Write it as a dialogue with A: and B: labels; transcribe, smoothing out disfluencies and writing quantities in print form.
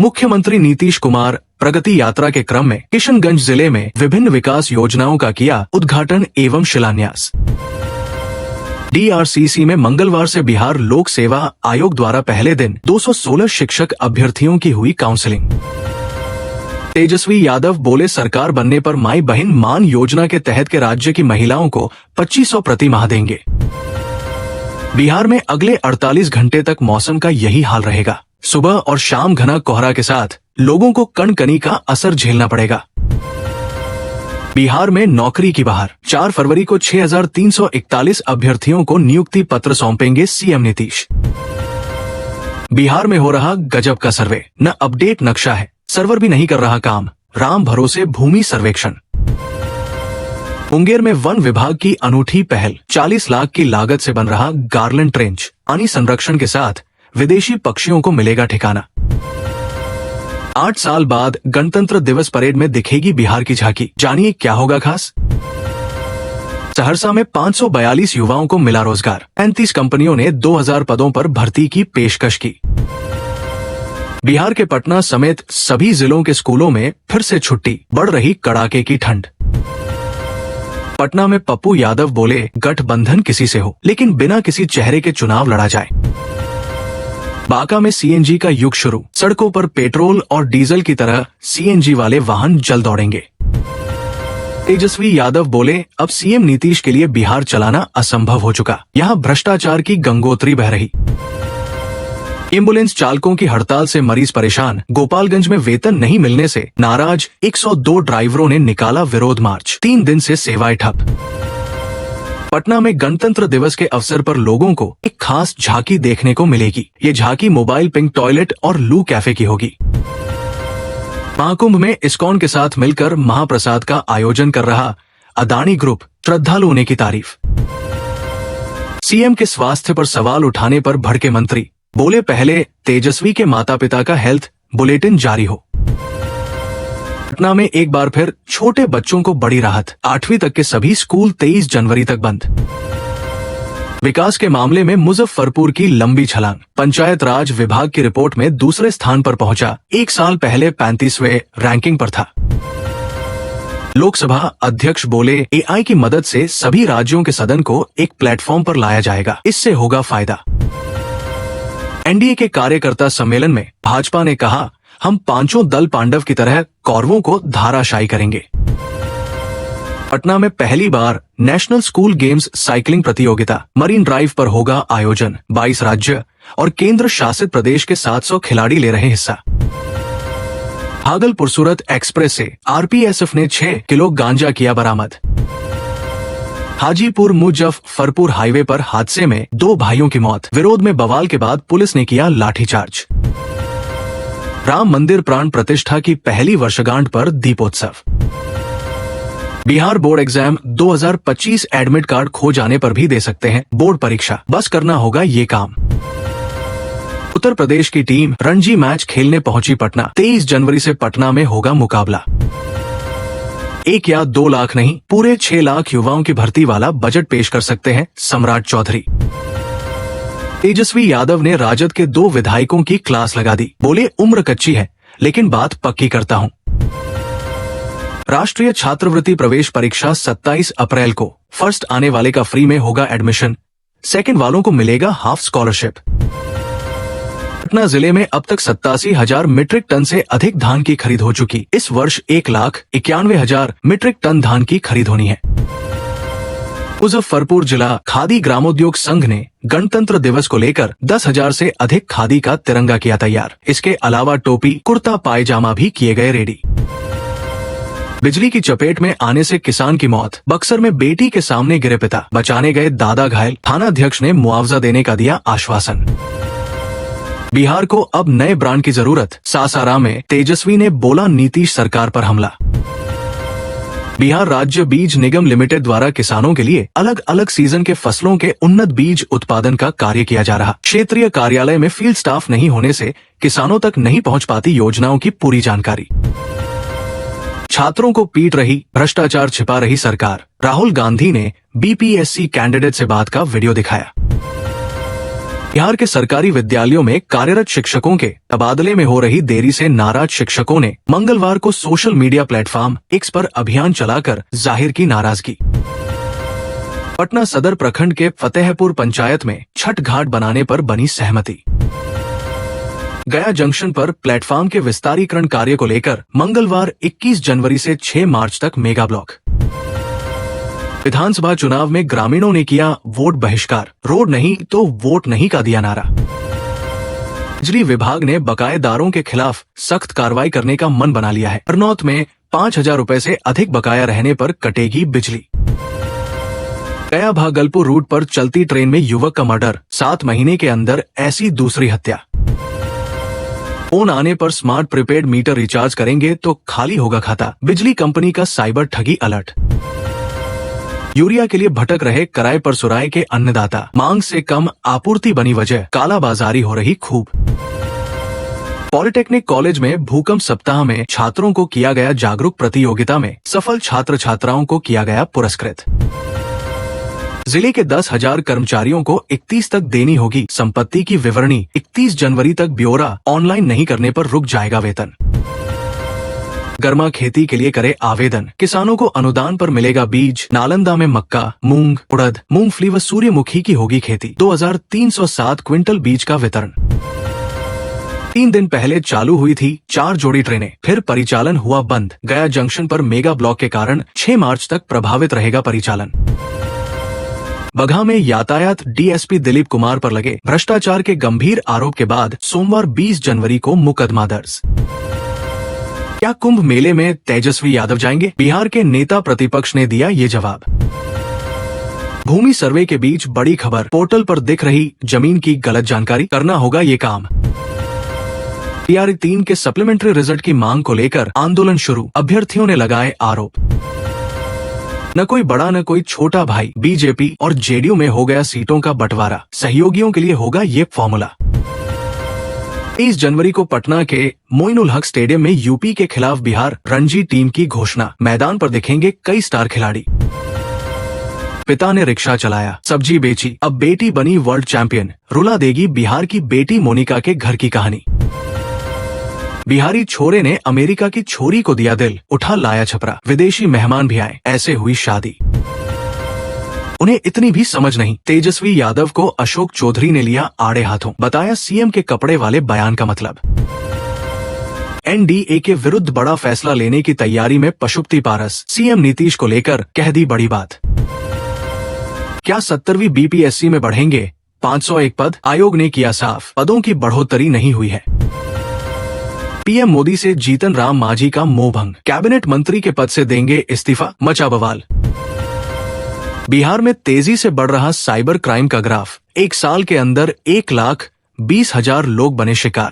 A: मुख्यमंत्री नीतीश कुमार प्रगति यात्रा के क्रम में किशनगंज जिले में विभिन्न विकास योजनाओं का किया उद्घाटन एवं शिलान्यास। डीआरसीसी में मंगलवार से बिहार लोक सेवा आयोग द्वारा पहले दिन 216 शिक्षक अभ्यर्थियों की हुई काउंसलिंग। तेजस्वी यादव बोले, सरकार बनने पर माई बहन मान योजना के तहत के राज्य की महिलाओं को 2500 प्रति माह देंगे। बिहार में अगले 48 घंटे तक मौसम का यही हाल रहेगा। सुबह और शाम घना कोहरा के साथ लोगों को कनकनी का असर झेलना पड़ेगा। बिहार में नौकरी की बहार। 4 फरवरी को 6341 अभ्यर्थियों को नियुक्ति पत्र सौंपेंगे सीएम नीतीश। बिहार में हो रहा गजब का सर्वे, न अपडेट नक्शा है, सर्वर भी नहीं कर रहा काम, राम भरोसे भूमि सर्वेक्षण। मुंगेर में वन विभाग की अनूठी पहल, 40 लाख की लागत से बन रहा गार्लैंड ट्रेंच, पानी संरक्षण के साथ विदेशी पक्षियों को मिलेगा ठिकाना। 8 साल बाद गणतंत्र दिवस परेड में दिखेगी बिहार की झांकी, जानिए क्या होगा खास। सहरसा में 542 युवाओं को मिला रोजगार, 35 कंपनियों ने 2000 पदों पर भर्ती की पेशकश की। बिहार के पटना समेत सभी जिलों के स्कूलों में फिर से छुट्टी, बढ़ रही कड़ाके की ठंड। पटना में पप्पू यादव बोले, गठबंधन किसी से हो लेकिन बिना किसी चेहरे के चुनाव लड़ा जाए। बांका में सीएनजी का युग शुरू, सड़कों पर पेट्रोल और डीजल की तरह सीएनजी वाले वाहन जल्द दौड़ेंगे। तेजस्वी यादव बोले, अब सीएम नीतीश के लिए बिहार चलाना असंभव हो चुका, यहाँ भ्रष्टाचार की गंगोत्री बह रही। एम्बुलेंस चालकों की हड़ताल से मरीज परेशान, गोपालगंज में वेतन नहीं मिलने से नाराज 102 ड्राइवरों ने निकाला विरोध मार्च, 3 दिन से सेवाएं ठप। पटना में गणतंत्र दिवस के अवसर पर लोगों को एक खास झांकी देखने को मिलेगी। ये झांकी मोबाइल पिंक टॉयलेट और लू कैफे की होगी। महाकुंभ में इस्कॉन के साथ मिलकर महाप्रसाद का आयोजन कर रहा अदानी ग्रुप, श्रद्धालुओं ने की तारीफ। सीएम के स्वास्थ्य पर सवाल उठाने पर भड़के मंत्री, बोले पहले तेजस्वी के माता पिता का हेल्थ बुलेटिन जारी हो। पटना में एक बार फिर छोटे बच्चों को बड़ी राहत, 8वीं तक के सभी स्कूल 23 जनवरी तक बंद। विकास के मामले में मुजफ्फरपुर की लंबी छलांग, पंचायत राज विभाग की रिपोर्ट में दूसरे स्थान पर पहुंचा, 1 साल पहले 35वें रैंकिंग पर था। लोकसभा अध्यक्ष बोले, एआई की मदद से सभी राज्यों के सदन को एक प्लेटफॉर्म पर लाया जाएगा, इससे होगा फायदा। एनडीए के कार्यकर्ता सम्मेलन में भाजपा ने कहा, हम पांचों दल पांडव की तरह कौरवों को धाराशायी करेंगे। पटना में पहली बार नेशनल स्कूल गेम्स साइकिलिंग प्रतियोगिता मरीन ड्राइव पर होगा आयोजन, 22 राज्य और केंद्र शासित प्रदेश के 700 खिलाड़ी ले रहे हिस्सा। भागलपुर सूरत एक्सप्रेस से आरपीएसएफ ने 6 किलो गांजा किया बरामद। हाजीपुर मुजफ्फरपुर हाईवे पर हादसे में 2 भाइयों की मौत, विरोध में बवाल के बाद पुलिस ने किया लाठीचार्ज। राम मंदिर प्राण प्रतिष्ठा की पहली वर्षगांठ पर दीपोत्सव। Bihar board exam 2025 admit card खो जाने पर भी दे सकते हैं बोर्ड परीक्षा, बस करना होगा ये काम। उत्तर प्रदेश की टीम रणजी मैच खेलने पहुंची पटना, 23 जनवरी से पटना में होगा मुकाबला। 1 या 2 लाख नहीं, पूरे 6 लाख युवाओं की भर्ती वाला बजट पेश कर सकते हैं सम्राट चौधरी। तेजस्वी यादव ने राजद के 2 विधायकों की क्लास लगा दी, बोले उम्र कच्ची है लेकिन बात पक्की करता हूं। राष्ट्रीय छात्रवृत्ति प्रवेश परीक्षा 27 अप्रैल को, फर्स्ट आने वाले का फ्री में होगा एडमिशन, सेकंड वालों को मिलेगा हाफ स्कॉलरशिप। पटना जिले में अब तक 87,000 मीट्रिक टन से अधिक धान की खरीद हो चुकी, इस वर्ष 1,91,000 मीट्रिक टन धान की खरीद होनी है। मुजफ्फरपुर जिला खादी ग्रामोद्योग संघ ने गणतंत्र दिवस को लेकर 10,000 से अधिक खादी का तिरंगा किया तैयार, इसके अलावा टोपी, कुर्ता पायजामा भी किए गए रेडी। बिजली की चपेट में आने से किसान की मौत, बक्सर में बेटी के सामने गिरे पिता, बचाने गए दादा घायल, थानाध्यक्ष ने मुआवजा देने का दिया आश्वासन। बिहार को अब नए ब्रांड की जरूरत, सासाराम में तेजस्वी ने बोला नीतीश सरकार पर हमला। बिहार राज्य बीज निगम लिमिटेड द्वारा किसानों के लिए अलग अलग सीजन के फसलों के उन्नत बीज उत्पादन का कार्य किया जा रहा। क्षेत्रीय कार्यालय में फील्ड स्टाफ नहीं होने से किसानों तक नहीं पहुंच पाती योजनाओं की पूरी जानकारी। छात्रों को पीट रही, भ्रष्टाचार छिपा रही सरकार, राहुल गांधी ने बीपीएससी कैंडिडेट से बात का वीडियो दिखाया। बिहार के सरकारी विद्यालयों में कार्यरत शिक्षकों के तबादले में हो रही देरी से नाराज शिक्षकों ने मंगलवार को सोशल मीडिया प्लेटफॉर्म एक्स पर अभियान चलाकर जाहिर की नाराजगी। पटना सदर प्रखंड के फतेहपुर पंचायत में छठ घाट बनाने पर बनी सहमति। गया जंक्शन पर प्लेटफॉर्म के विस्तारीकरण कार्य को लेकर मंगलवार 21 जनवरी से 6 मार्च तक मेगा ब्लॉक। विधानसभा चुनाव में ग्रामीणों ने किया वोट बहिष्कार, रोड नहीं तो वोट नहीं का दिया नारा। बिजली विभाग ने बकायेदारों के खिलाफ सख्त कार्रवाई करने का मन बना लिया है। हरनौत में 5,000 रुपए से अधिक बकाया रहने पर कटेगी बिजली। गया भागलपुर रूट पर चलती ट्रेन में युवक का मर्डर, 7 महीने के अंदर ऐसी दूसरी हत्या। फोन आने पर स्मार्ट प्रीपेड मीटर रिचार्ज करेंगे तो खाली होगा खाता, बिजली कंपनी का साइबर ठगी अलर्ट। यूरिया के लिए भटक रहे किराए पर सुराय के अन्नदाता, मांग से कम आपूर्ति बनी वजह, कालाबाजारी हो रही खूब। पॉलिटेक्निक कॉलेज में भूकंप सप्ताह में छात्रों को किया गया जागरूक, प्रतियोगिता में सफल छात्र छात्राओं को किया गया पुरस्कृत। जिले के 10,000 कर्मचारियों को 31 तक देनी होगी संपत्ति की विवरणी, 31 जनवरी तक ब्यौरा ऑनलाइन नहीं करने पर रुक जाएगा वेतन। गर्मा खेती के लिए करे आवेदन, किसानों को अनुदान पर मिलेगा बीज। नालंदा में मक्का, मूंग, उड़द, मूंगफली व सूर्यमुखी की होगी खेती, 2,307 क्विंटल बीज का वितरण। 3 दिन पहले चालू हुई थी 4 जोड़ी ट्रेनें, फिर परिचालन हुआ बंद। गया जंक्शन पर मेगा ब्लॉक के कारण 6 मार्च तक प्रभावित रहेगा परिचालन। बगहा में यातायात डीएसपी दिलीप कुमार पर लगे भ्रष्टाचार के गंभीर आरोप के बाद सोमवार 20 जनवरी को मुकदमा दर्ज। क्या कुंभ मेले में तेजस्वी यादव जाएंगे? बिहार के नेता प्रतिपक्ष ने दिया ये जवाब। भूमि सर्वे के बीच बड़ी खबर, पोर्टल पर दिख रही जमीन की गलत जानकारी, करना होगा ये काम। टीआरई 3 के सप्लीमेंट्री रिजल्ट की मांग को लेकर आंदोलन शुरू, अभ्यर्थियों ने लगाए आरोप। न कोई बड़ा न कोई छोटा भाई, बीजेपी और जेडीयू में हो गया सीटों का बंटवारा, सहयोगियों के लिए होगा ये फॉर्मूला। 30 जनवरी को पटना के मोइनुल हक स्टेडियम में यूपी के खिलाफ बिहार रणजी टीम की घोषणा, मैदान पर दिखेंगे कई स्टार खिलाड़ी। पिता ने रिक्शा चलाया, सब्जी बेची, अब बेटी बनी वर्ल्ड चैंपियन, रुला देगी बिहार की बेटी मोनिका के घर की कहानी। बिहारी छोरे ने अमेरिका की छोरी को दिया दिल, उठा लाया छपरा, विदेशी मेहमान भी आए, ऐसे हुई शादी। उन्हें इतनी भी समझ नहीं, तेजस्वी यादव को अशोक चौधरी ने लिया आड़े हाथों, बताया सीएम के कपड़े वाले बयान का मतलब। एनडीए के विरुद्ध बड़ा फैसला लेने की तैयारी में पशुपति पारस, सीएम नीतीश को लेकर कह दी बड़ी बात। क्या 70वीं बीपीएससी में बढ़ेंगे 501 पद? आयोग ने किया साफ, पदों की बढ़ोतरी नहीं हुई है। पीएम मोदी से जीतन राम मांझी का मोहभंग, कैबिनेट मंत्री के पद से देंगे इस्तीफा, मचा बवाल। बिहार में तेजी से बढ़ रहा साइबर क्राइम का ग्राफ, 1 साल के अंदर 1,20,000 लोग बने शिकार।